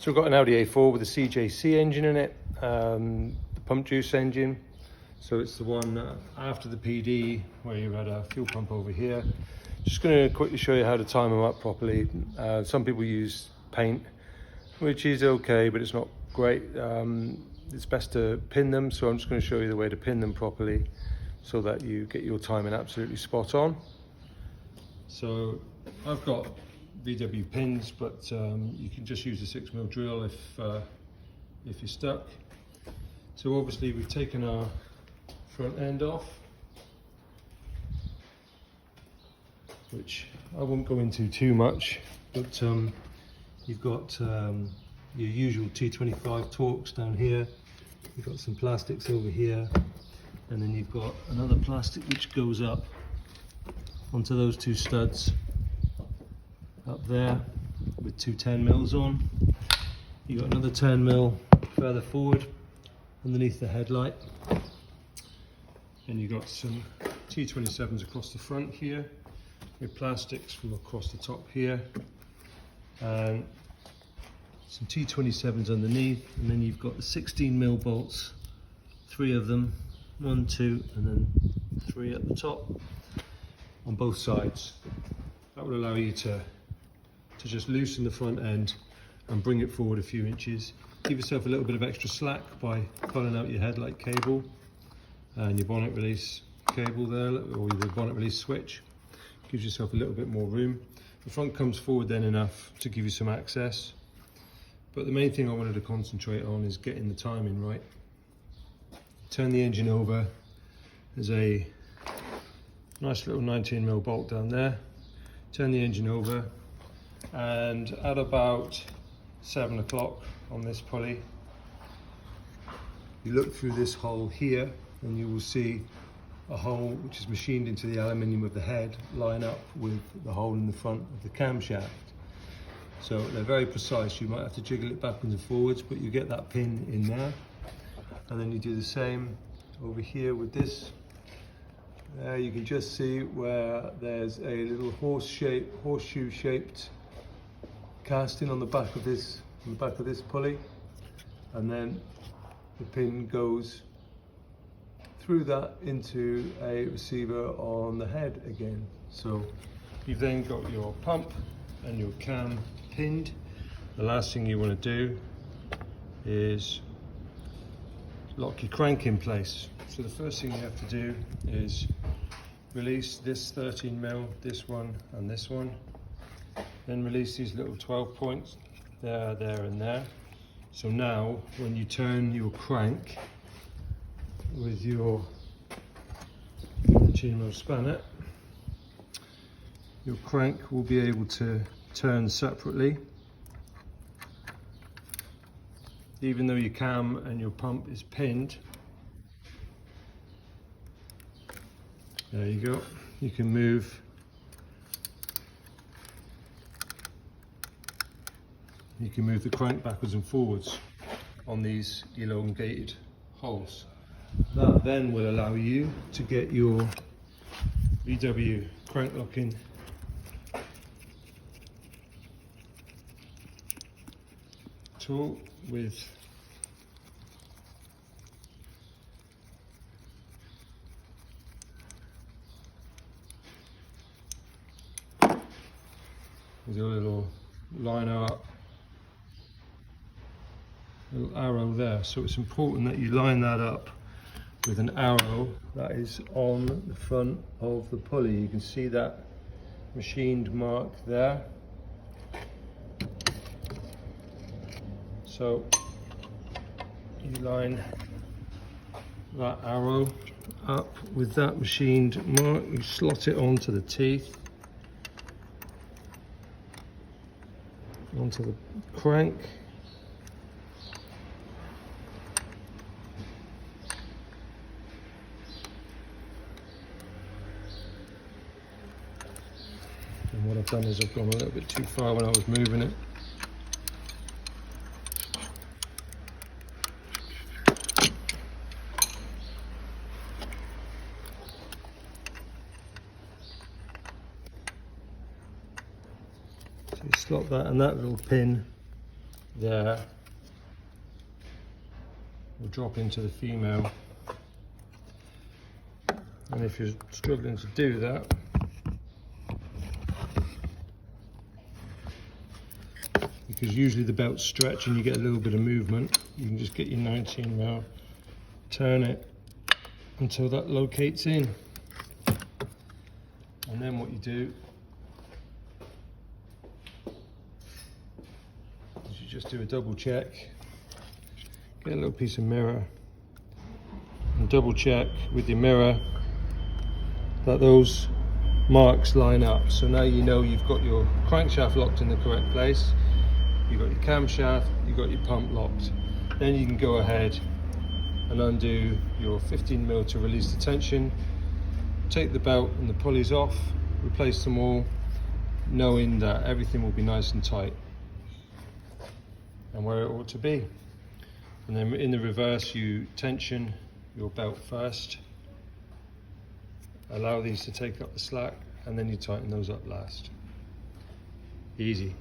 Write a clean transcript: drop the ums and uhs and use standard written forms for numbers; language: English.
So we've got an Audi A4 with a CJC engine in it, the pump juice engine. So it's the one after the PD where you had a fuel pump over here. Just going to quickly show you how to time them up properly. Some people use paint, which is okay, but it's not great. It's best to pin them, so I'm just going to show you the way to pin them properly so that you get your timing absolutely spot on. So I've got VW pins, but you can just use a 6mm drill if you're stuck. So obviously we've taken our front end off, which I won't go into too much, but you've got your usual T25 Torx down here, you've got some plastics over here, and then you've got another plastic which goes up onto those two studs up there with two 10mm on. You've got another 10mm further forward underneath the headlight, and you've got some T27s across the front here with plastics from across the top here, and some T27s underneath, and then you've got the 16mm bolts, 3 of them, 1, 2, and then 3 at the top on both sides. That will allow you to just loosen the front end and bring it forward a few inches. Give yourself a little bit of extra slack by pulling out your headlight cable and your bonnet release cable there, or the bonnet release switch. Gives yourself a little bit more room. The front comes forward then enough to give you some access. But the main thing I wanted to concentrate on is getting the timing right. Turn the engine over. There's a nice little 19mm bolt down there. Turn the engine over, and at about 7 o'clock on this pulley, you look through this hole here and you will see a hole which is machined into the aluminium of the head line up with the hole in the front of the camshaft. So they're very precise. You might have to jiggle it backwards and forwards, but you get that pin in there. And then you do the same over here with this. There you can just see where there's a little horseshoe shaped casting on the back of this pulley, and then the pin goes through that into a receiver on the head again. So you've then got your pump and your cam pinned. The last thing you want to do is lock your crank in place. So the first thing you have to do is release this 13mm, this one and this one. Then release these little 12 points, there, there and there. So now when you turn your crank with your 13mm spanner, your crank will be able to turn separately. Even though your cam and your pump is pinned. There you go. You can move. You can move the crank backwards and forwards on these elongated holes. That then will allow you to get your VW crank locking tool with a little liner up, little arrow there. So it's important that you line that up with an arrow that is on the front of the pulley. You can see that machined mark there. So you line that arrow up with that machined mark, you slot it onto the teeth, onto the crank. And what I've done is I've gone a little bit too far when I was moving it. So you slot that, and that little pin there will drop into the female. And if you're struggling to do that, because usually the belts stretch and you get a little bit of movement, you can just get your 19 mil, turn it until that locates in. And then what you do is you just do a double check, get a little piece of mirror and double check with your mirror that those marks line up. So now you know you've got your crankshaft locked in the correct place, you've got your camshaft, you've got your pump locked. Then you can go ahead and undo your 15 mil to release the tension, take the belt and the pulleys off, replace them all, knowing that everything will be nice and tight and where it ought to be. And then in the reverse, you tension your belt first, allow these to take up the slack, and then you tighten those up last. Easy.